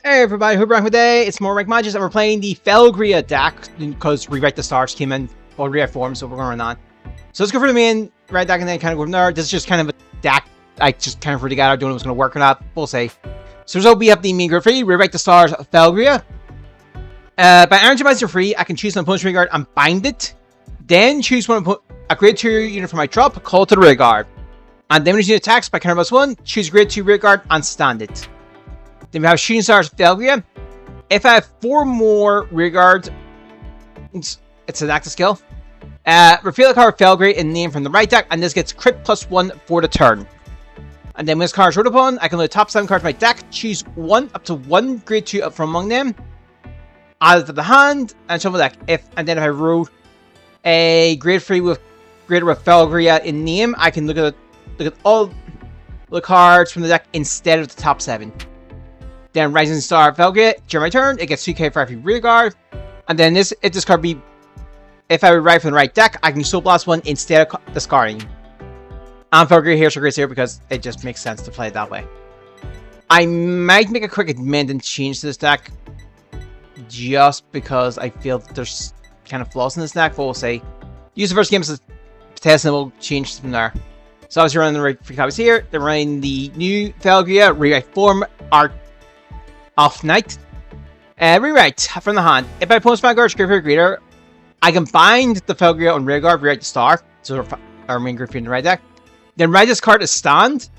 Hey everybody, hope you're today. It's more Rank Matches and we're playing the Felgria deck because Rewrite the Stars came in or rewrite form, so we're going on. So let's go for the main red deck and then kind of go from there. This is just kind of a deck I just kind of put together. I don't know if it's going to work or not. We'll see. So we have the main group free, Rewrite the Stars, Felgria. By Energy Master free, I can choose an opponent's rearguard and bind it. Then choose a grade 2 unit for my drop, call it to the rearguard. And then when you attacks by counter +1, choose grade 2 rearguard and stand it. Then we have Shooting Stars Felgria. If I have 4 more rearguards, it's an active skill. Reveal a card Felgria in name from the right deck, and this gets crit +1 for the turn. And then when this card is rolled upon, I can load the top 7 cards of my deck, choose up to 1 grade 2 up from among them, add it to the hand, and shuffle the deck. And then if I roll a grade 3 with Felgria in name, I can look at all the cards from the deck instead of the top 7. Then Rising Star Felgria, during my turn, it gets 2k for every rearguard. And then if this card if I would write from the right deck, I can Soul Blast 1 instead of discarding. And Felgria here so great here because it just makes sense to play it that way. I might make a quick amend and change to this deck just because I feel there's kind of flaws in this deck, but we'll say use the first game as a test and we'll change from there. So obviously running the right 3 copies here. They're running the new Felgria Rewrite Form Art Off Night. Rewrite from the hand. If I post Vanguard Graveyard Greater, I can bind the Felgria on rearguard, rewrite the star. So our main group in the right deck. Then write this card as stand.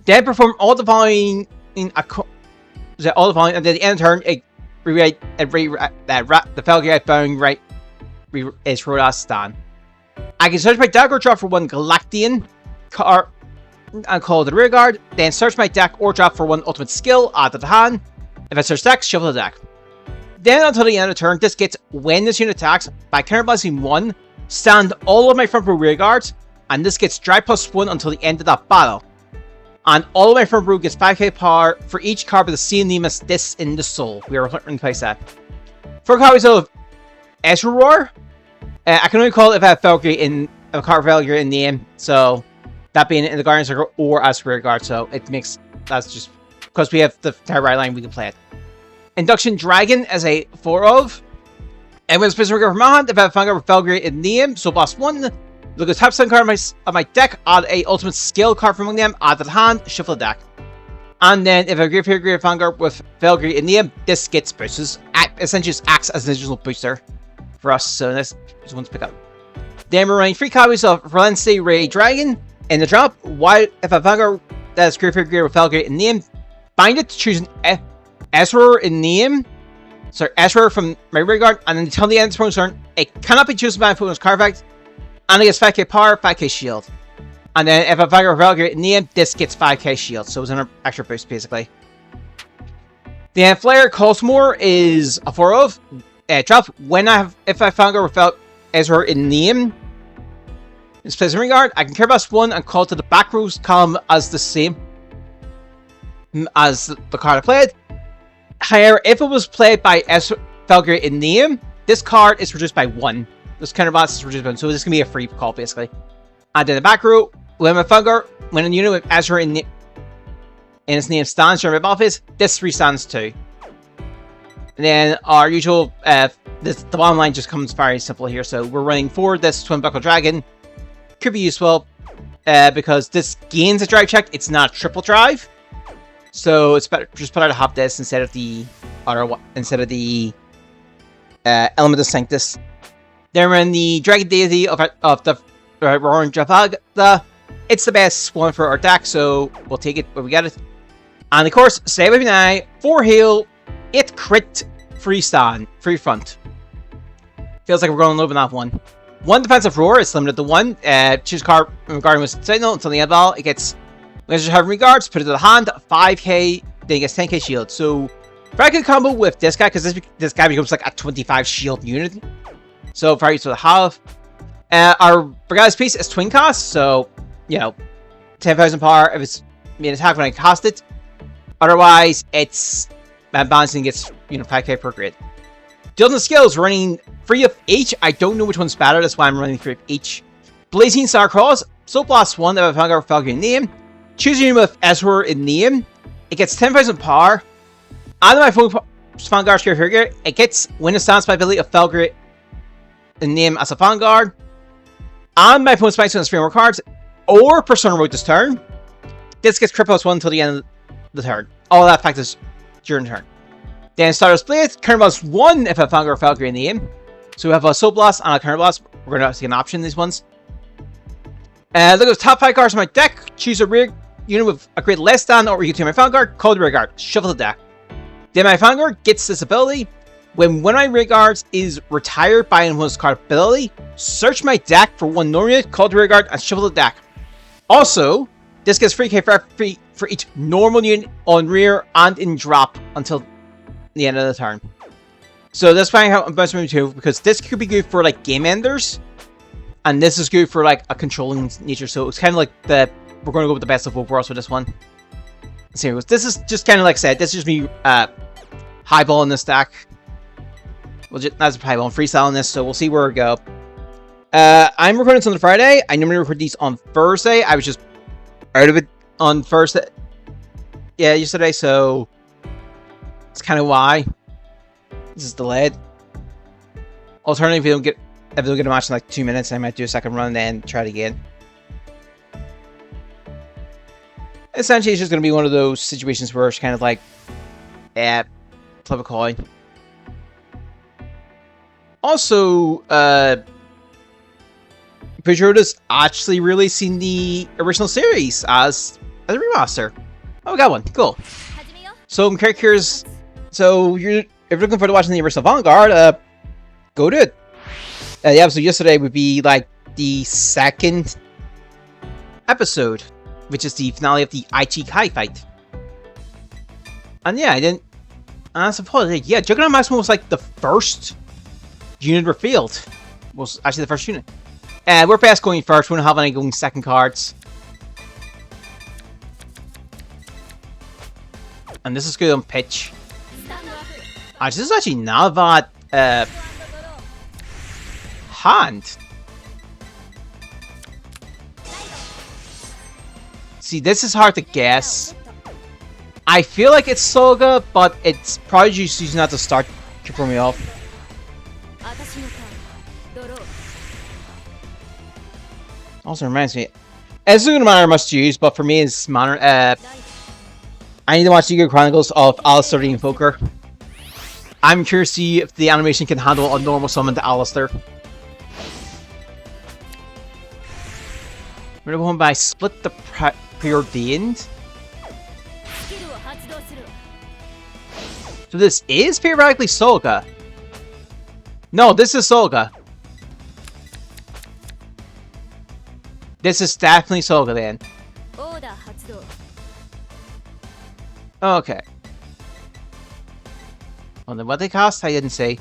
Then perform all the following and then at the end of turn, it rewrite the Felgria I found right is rolled as stand. I can search my deck or drop for 1 Galactian card and call it the rearguard. Then search my deck or drop for 1 ultimate skill, add to the hand. If I search deck, shuffle the deck. Then until the end of the turn, this gets when this unit attacks by counterbalancing 1, stand all of my front row rearguards, and this gets drive +1 until the end of that battle. And all of my front row gets 5k power for each card with the same name as this in the soul. We are in place that. 4 copies of Ezra. I can only call it if I have Felgria in a card Felgria in name, so that being in the Guardian Circle or as rearguard, so it makes that's just because we have the entire right line we can play it. Induction Dragon as a 4 of, and when it's specific from my hand, if I have Vanguard with Felgria in name, so boss 1, look at the top 7 card of my deck, add a ultimate skill card from among them, add to the hand, shuffle the deck. And then if I give here Great Vanguard with Felgria in name, this gets boosted. Essentially just acts as an additional booster for us, so this is one to pick up. Then we're running 3 copies of Valencia Ray Dragon in the drop. Why if a Vanguard that is Great Figure with Felgria in name, bind it to choose an Ezra in name. Sorry, Ezra from my rearguard, and then until the end of the turn, it cannot be chosen by an opponent's card effect, and it gets 5k power, 5k shield. And then if a Vanguard with Felgria in name, this gets 5k shield, so it's an extra boost basically. The Flare Cosmore is a 4 of. Drop when if I Vanguard with Ezra in name, it's placed in rearguard, I can care about 1 and call to the back rows column as the same as the card I played. However, if it was played by Felgria in name, this card is reduced by 1. This counterbalance is reduced by 1, so this is going to be a free call basically. And then the back row, when a Vanguard, when a unit with Ezra in its name stands during my battle phase, this 3 stands too. And then our usual, the bottom line just comes very simple here. So we're running for this Twin Buckle Dragon. Could be useful because this gains a drive check. It's not a triple drive, so it's better to have this instead of the Element of Sanctus. Then we're in the Dragon Deity of the Roaring Javagda. It's the best one for our deck, so we'll take it when we get it. And of course, stay with me now. 4 heal. 8 crit, free stand, free front. Feels like we're going low on that one. 1 defensive roar, it's limited to 1. Choose card regarding with signal until the end of the battle. It gets, when it's having regards, put it to the hand, 5k, then it gets 10k shield. So, very good combo with this guy, because this guy becomes like a 25 shield unit. So, very useful to have. Our Brigade's piece is twin cast, so, you know, 10,000 power if it's made attack when I cast it. Otherwise, it's balancing gets 5k per grid. Dealing skills running 3 of each. I don't know which one's better, that's why I'm running 3 of each. Blazing Star Cross, Soul Blast 1 that I've Vanguard Felgria in name. Choose a unit with Ezra in name. It gets 10,000 power. On my phone Vanguard here, it gets when it stands by ability of Felgria in name as a Vanguard. On my opponent's spikes on the framework cards, or Persona Mode this turn. This gets crit +1 until the end of the turn. All that factors during the turn. Then Stardust Blade, current +1 if a Vanguard Valkyrie in the aim. So we have a Soul Blast and a Counter Blast. We're going to see an option in these ones. Look at the top 5 cards in my deck. Choose a rear unit with a grade less than or equal to my Vanguard. Call the rear guard. Shuffle the deck. Then my Vanguard gets this ability. When one of my rear guards is retired by an opponent's card ability, search my deck for one normal unit, call the rear guard, and shuffle the deck. Also, this gets free K for each normal unit on rear and in drop until the end of the turn. So that's why I'm bouncing moving too, because this could be good for like game enders, and this is good for like a controlling nature. So it's kind of like we're going to go with the best of both worlds for this one. So this is just kind of like I said, this is just me highballing this deck. Well, that's highball freestyling this, so we'll see where we go. I'm recording this on Friday. I normally record these on Thursday. I was just out of it on Thursday. Yeah, yesterday, so that's kind of why this is delayed. Alternatively, if we don't get a match in like 2 minutes, I might do a second run and then try it again. Essentially, it's just going to be one of those situations where it's kind of like, flip a coin. Also, Pejota's actually releasing the original series as a remaster. Oh, we got one. Cool. So, characters. So, if you're looking forward to watching the original Vanguard, go to it. The episode yesterday would be like the second episode, which is the finale of the Aichi Kai fight. And yeah, I suppose, yeah, Juggernaut Maximum was like the first unit revealed. Was actually the first unit. We're best going first. We don't have any going second cards. And this is good on pitch. This is actually not that hand. See, this is hard to guess. I feel like it's Soga, but it's probably just using that to start to throw me off. Also reminds me, it's not gonna matter much to use, but for me it's matter. I need to watch the Secret Chronicles of Alistair the Invoker. I'm curious to see if the animation can handle a normal summon to Alistair. We're gonna go home by split the preordained. So this is periodically Soga. No, this is Soga. This is definitely Soga then. Okay. Oh, then what they cost? I didn't say.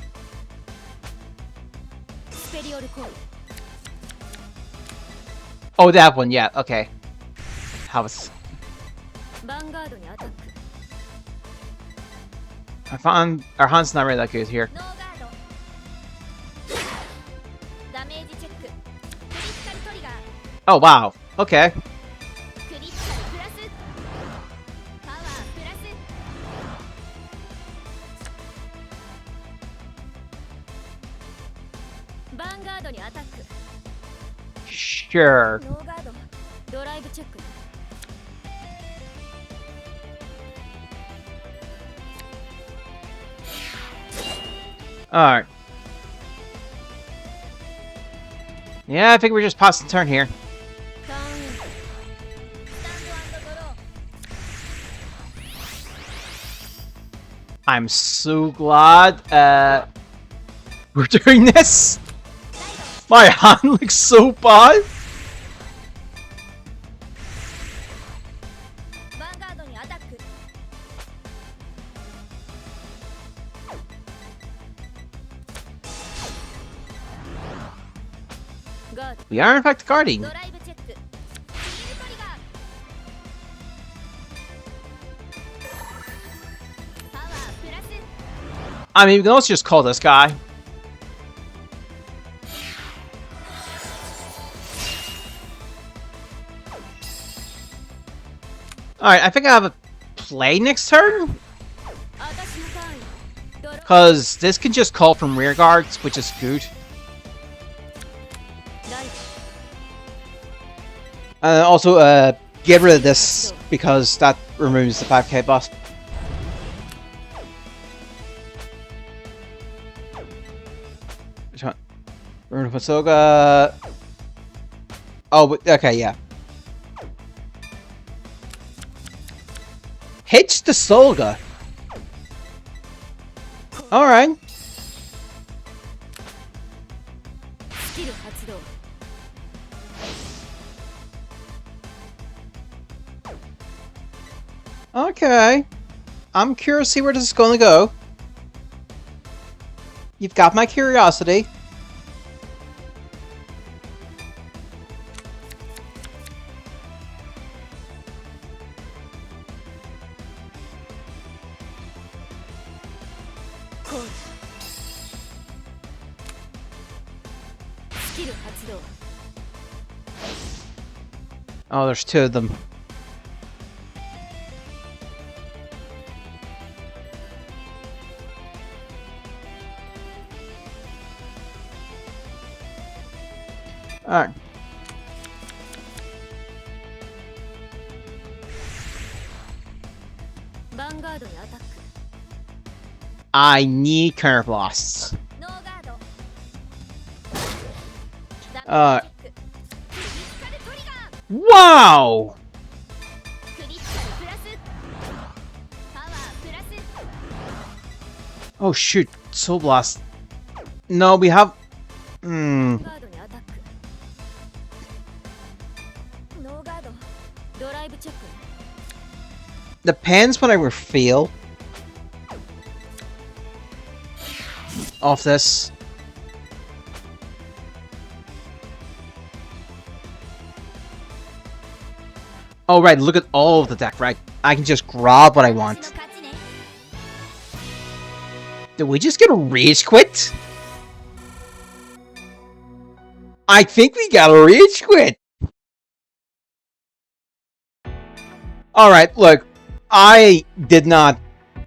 Oh, that one, yeah, okay. How was... I found our hand's not really that good here. Oh, wow. Okay. Sure. Alright. Yeah, I think we're just passing the turn here. I'm so glad we're doing this. My hand looks so bad. We are in fact guarding. I mean, we can also just call this guy. Alright, I think I have a play next turn? Because this can just call from rear guards, which is good. And also, get rid of this, because that removes the 5k boss. Which one? Rune of Hisoga. Oh, okay, yeah. Hitch the Solga. Alright. Okay. I'm curious to see where this is going to go. You've got my curiosity. Oh, there's two of them. Alright. Vanguard attack. I need counter blasts. Wow! Oh shoot, Soul Blast. No, we have... Depends when I will feel off this. Oh right, look at all of the deck, right? I can just grab what I want. Did we just get a rage quit? I think we got a rage quit. Alright, look. I did not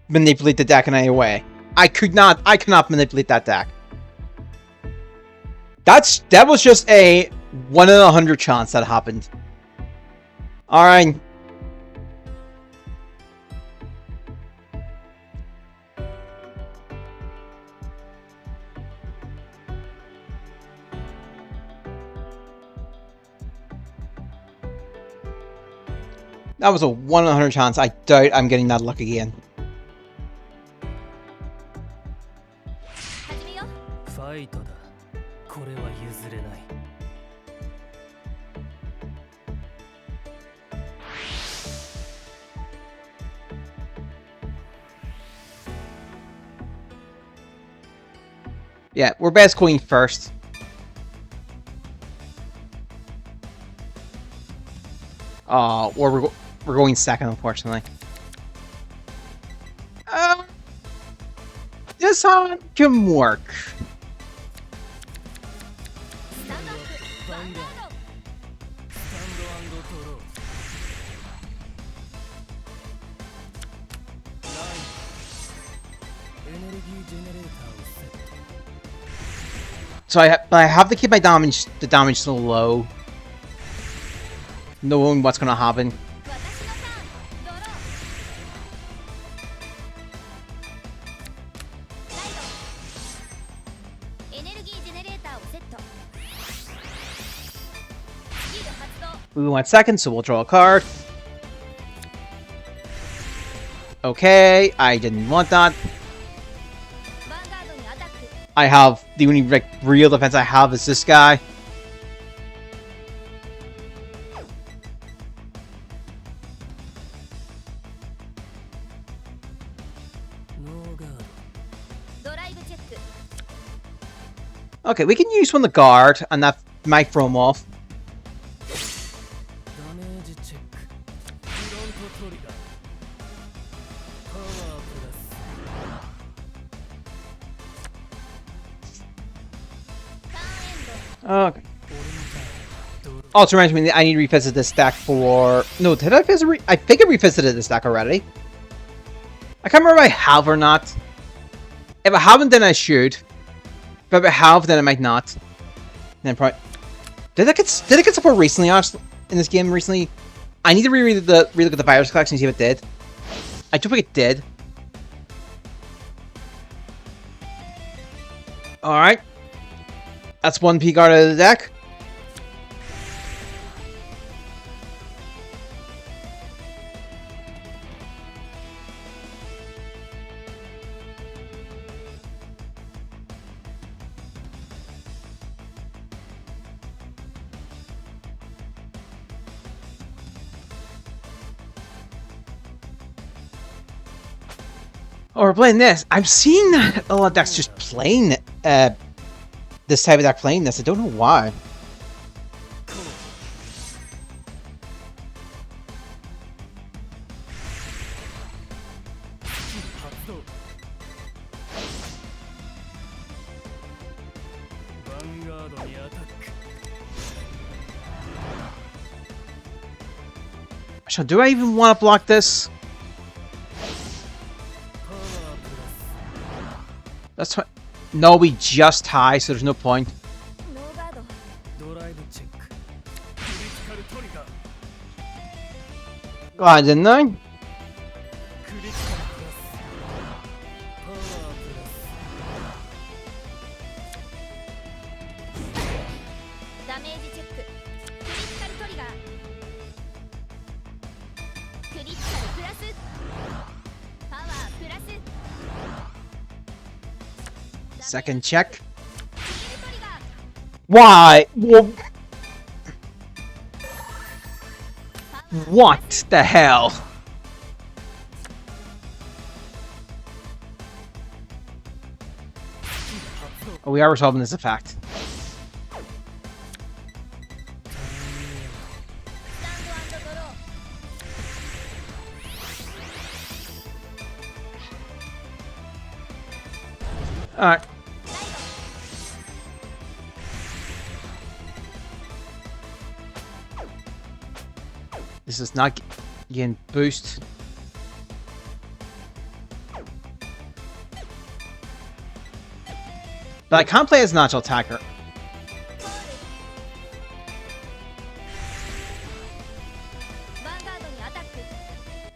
manipulate the deck in any way. I cannot manipulate that deck. That was just a 1 in 100 chance that happened. Alright. That was a 1 in 100 chance. I doubt I'm getting that luck again. Yeah, we're best going first. Or we're going second, unfortunately. This one can work. So I have to keep my the damage so low, knowing what's gonna happen. We went second, so we'll draw a card. Okay, I didn't want that. I have the only real defense I have is this guy. Okay, we can use one of the guard, and that might throw him off. Okay. Also reminds me, I need to revisit this deck for... No, did I visit? I think I revisited this deck already. I can't remember if I have or not. If I haven't, then I should. But if I have, then I might not. Then probably. Did I get support recently, Ash, in this game recently? I need to relook at the virus collection and see if it did. I don't think it did. Alright. That's one P-guard out of the deck. Oh, we're playing this. I'm seeing that a lot of decks just playing this type of deck playing this. I don't know why. So do I even want to block this? That's what. No, we just tie, so there's no point. Go on, didn't I? Second check. Why? What the hell? Oh, we are resolving this effect. Alright. This is not getting boost. But I can't play as natural attacker.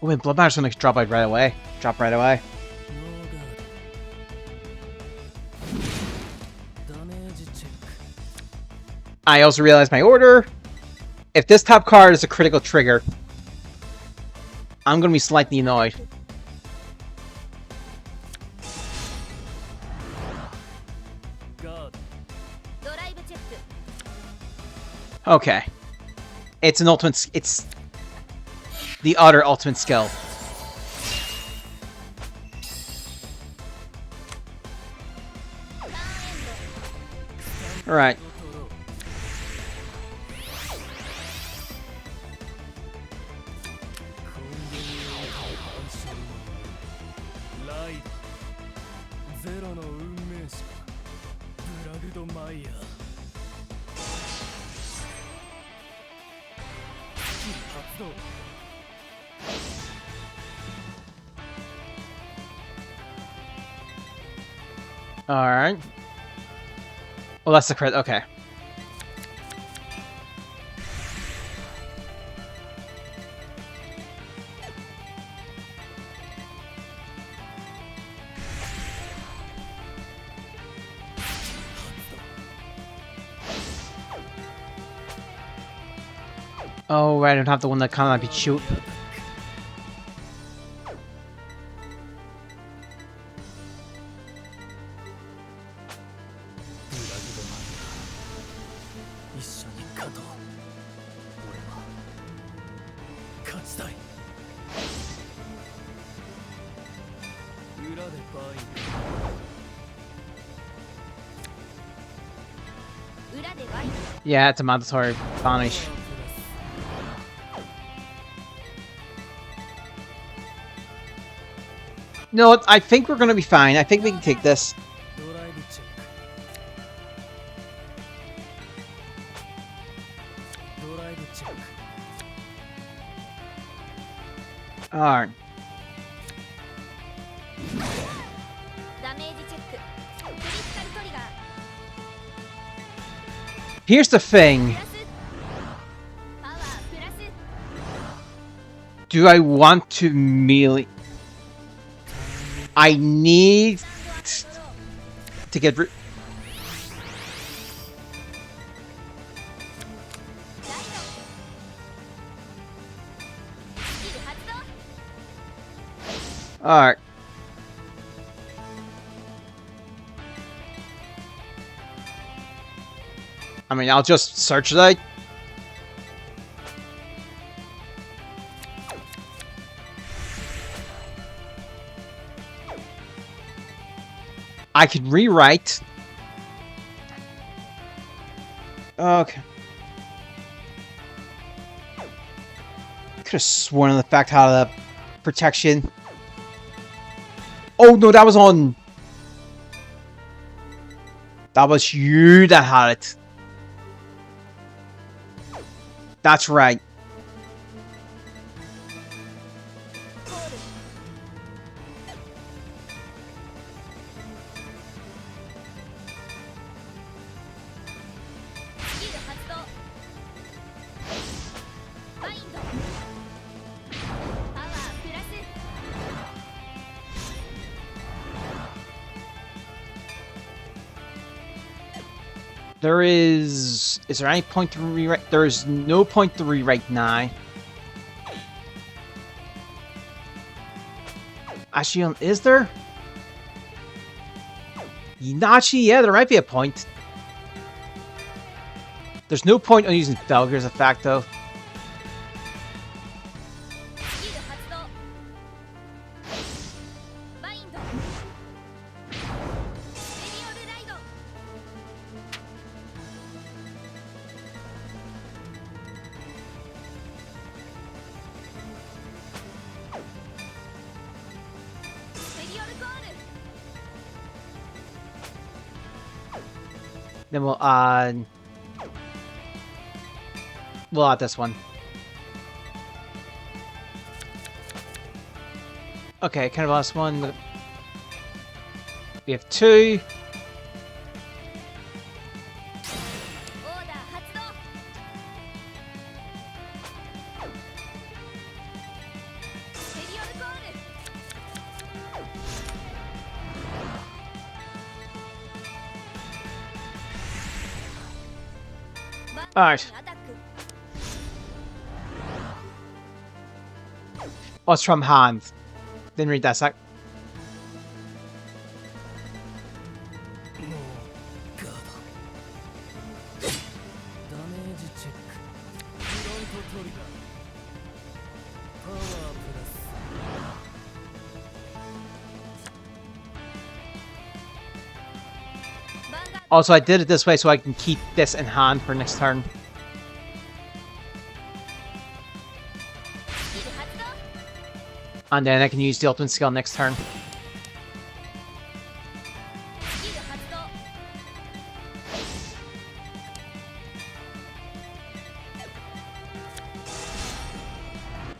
Oh, wait, Blood Matter's gonna drop out right away. Drop right away. I also realized my order. If this top card is a critical trigger, I'm going to be slightly annoyed. Okay. It's an ultimate... It's the other ultimate skill. Alright. Alright. Oh, that's the crit. Okay. Oh, right, I don't have the one that can't be shoot. Yeah, it's a mandatory banish. No, I think we're gonna be fine. I think we can take this. Alright. Here's the thing. Do I want to melee? I need to get rid. Alright. I mean, I'll just searchlight. I could rewrite. Okay. Could have sworn on the fact how the protection. Oh no, that was on. That was you that had it. That's right. There is there any point to rewrite? There is no point to rewrite now. Actually, is there? Actually, yeah, there might be a point. There's no point on using Felger as a fact, though. Then we'll add this one. Okay, kind of last one. We have two. Alright. Oh, it's from hand. Didn't read that sec. Also, I did it this way so I can keep this in hand for next turn. And then I can use the ultimate skill next turn.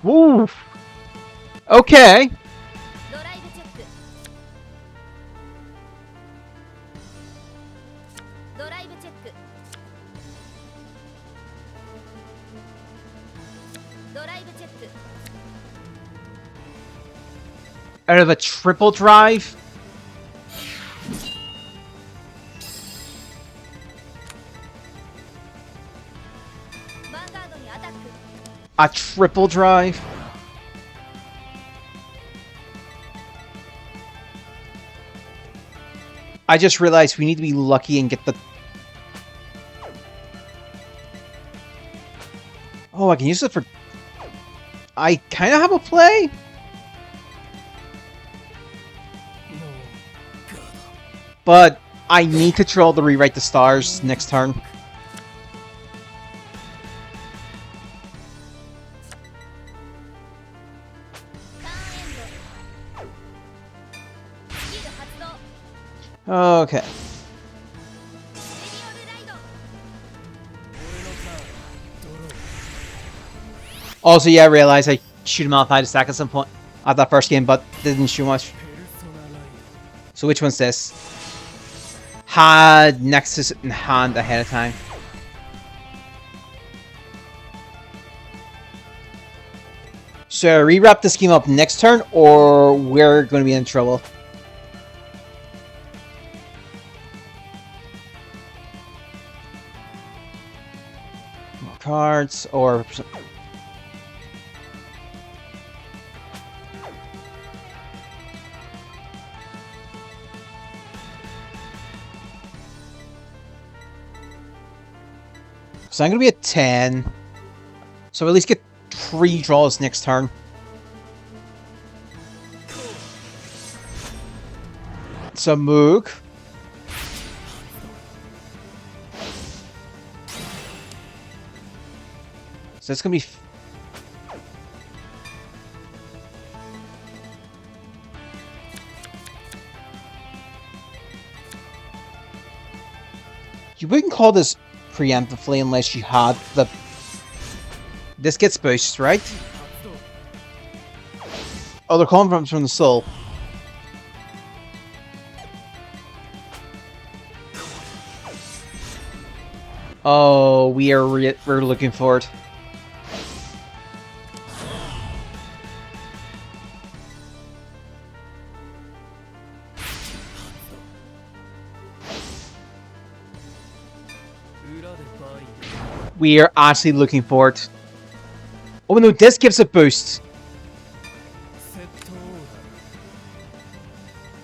Woo! Okay. Out of a triple drive? A triple drive? I just realized we need to be lucky and get the... Oh, I can use it for... I kind of have a play? But I need to troll to rewrite the stars next turn. Okay. Also, yeah, I realized I shoot him off high to stack at some point at that first game, but didn't shoot much. So which one's this? Had Nexus in hand ahead of time. So rewrap this game up next turn, or we're going to be in trouble. More cards, or... So I'm going to be at 10. So at least get 3 draws next turn. So Moog. So it's going to be... You wouldn't call this preemptively unless you had the... This gets boosted, right? Oh, they're calling from the soul. Oh, we're looking for it. We are actually looking for it. Oh no, this gives a boost.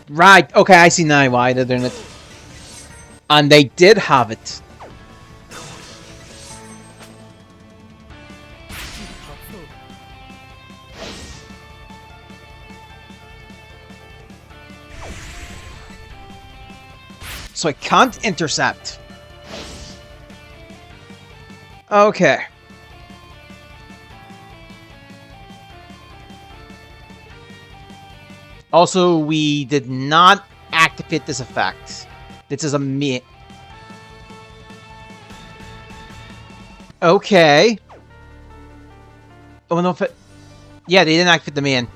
Right, okay, I see now why they're doing it. And they did have it. So I can't intercept. Okay. Also, we did not activate this effect. This is a me. Okay. Oh no, if it... Yeah, they didn't activate the main.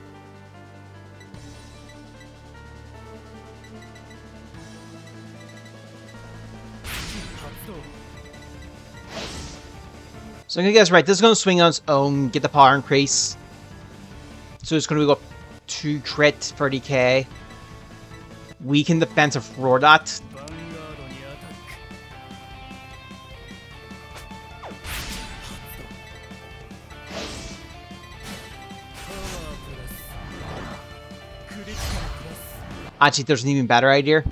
So I'm gonna guess right, this is gonna swing on its own, get the power increase. So it's gonna go up 2 crit, 30k. Weaken defensive for that. Actually, there's an even better idea.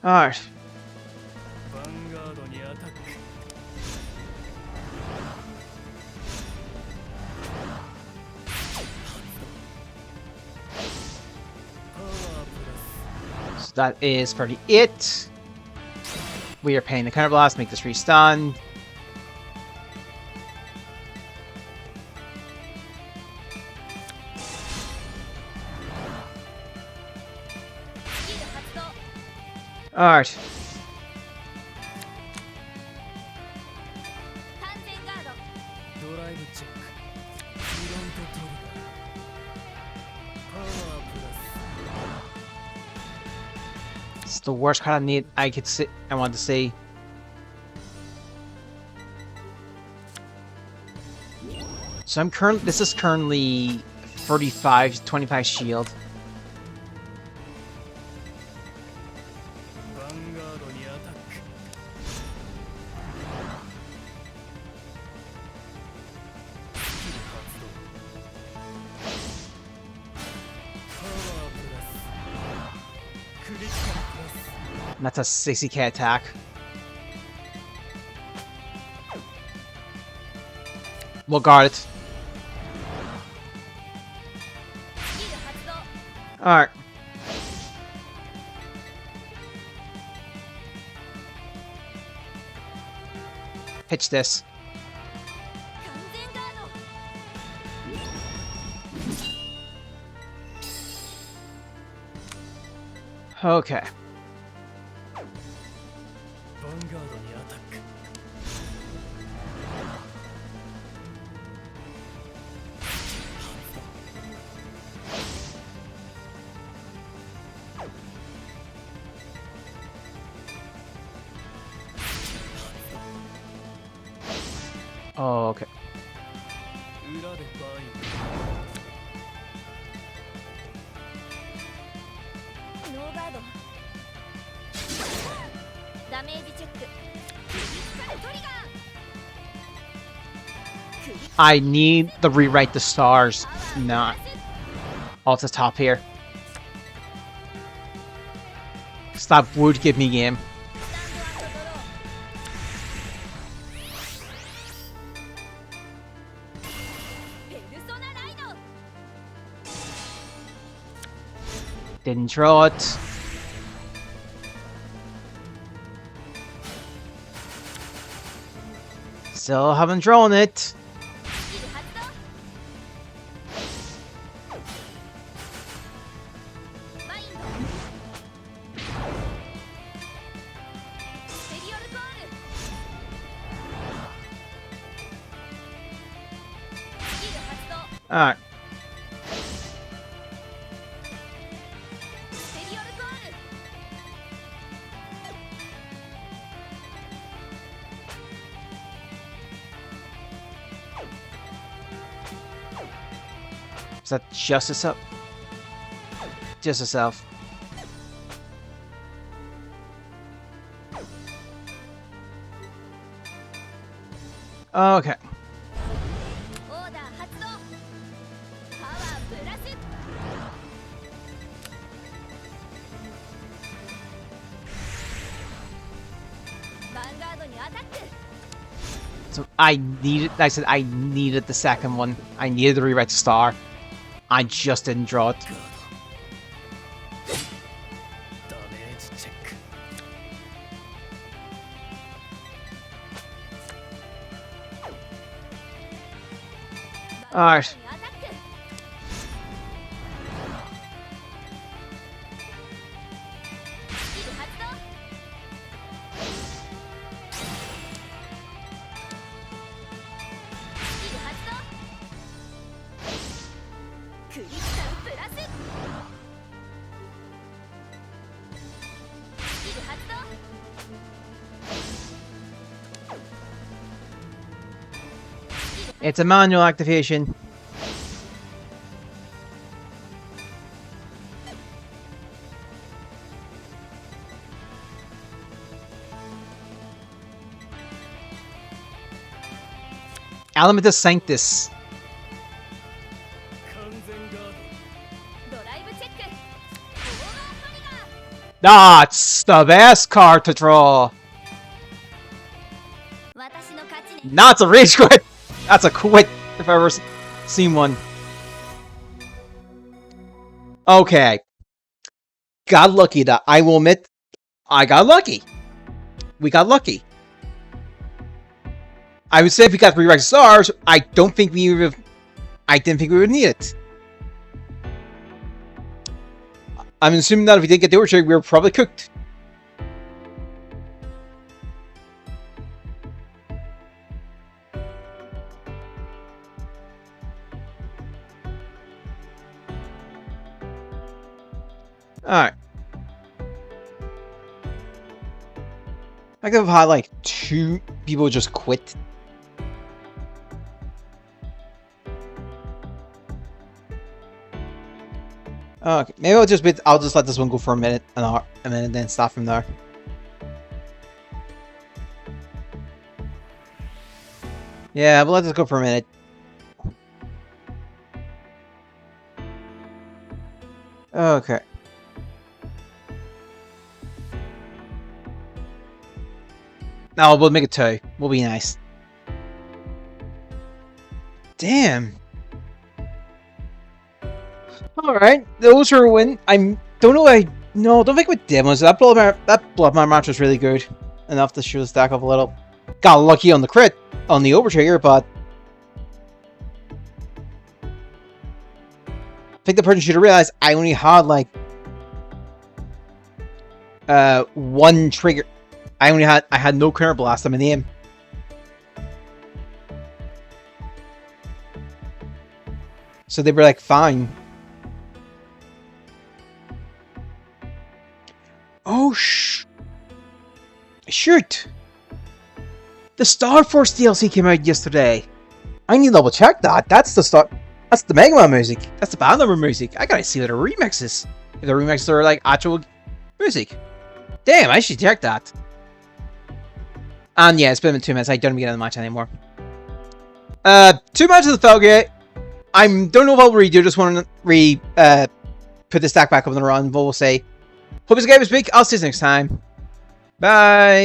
Alright. So that is 38. We are paying the counter blast, make this restun. Alright. It's the worst kind of need I could see. I want to see. So I'm this is currently 35, 25 shield. That's a 60k attack. We'll guard it. Alright. Pitch this. Okay. Oh, okay. I need the rewrite the stars, not off the top here. Stop would give me game. Didn't draw it. Still haven't drawn it. Alright. Is that justice up? Justice self. Okay. So I needed, like I said, I needed the second one. I needed the rewrite star. I just didn't draw it. Alright. It's a manual activation. Elementus Sanctus. That's the best card to draw. Not a rage quit. That's a quit if I've ever seen one. Okay. Got lucky. That I will admit, I got lucky. We got lucky. I would say if we got rewrite stars, I don't think we would have. I didn't think we would need it. I'm assuming that if we didn't get the overtrade, we were probably cooked. Alright. I could have had like 2 people just quit. Okay, maybe I'll just let this one go for a minute and then stop from there. Yeah, we'll let this go for a minute. Okay. No, we'll make it 2. We'll be nice. Damn. Alright, those are a win. I don't know don't think with demos. That Bloodmire match was really good. Enough to show the stack up a little. Got lucky on the crit, on the overtrigger, but I think the person should have realized I only had like 1 trigger. I had no counter blast on my name. So they were like, fine. Oh shoot! The Star Force DLC came out yesterday. I need to double check that. That's the Mega Man music. That's the band number music. I gotta see what the remix is. If the remixes are like actual music. Damn, I should check that. And yeah, it's been 2 minutes. I don't get in the match anymore. 2 matches of the Felgate. I don't know what we'll redo. Just want to put the stack back up in the run. But we'll say, hope this game was big. I'll see you next time. Bye.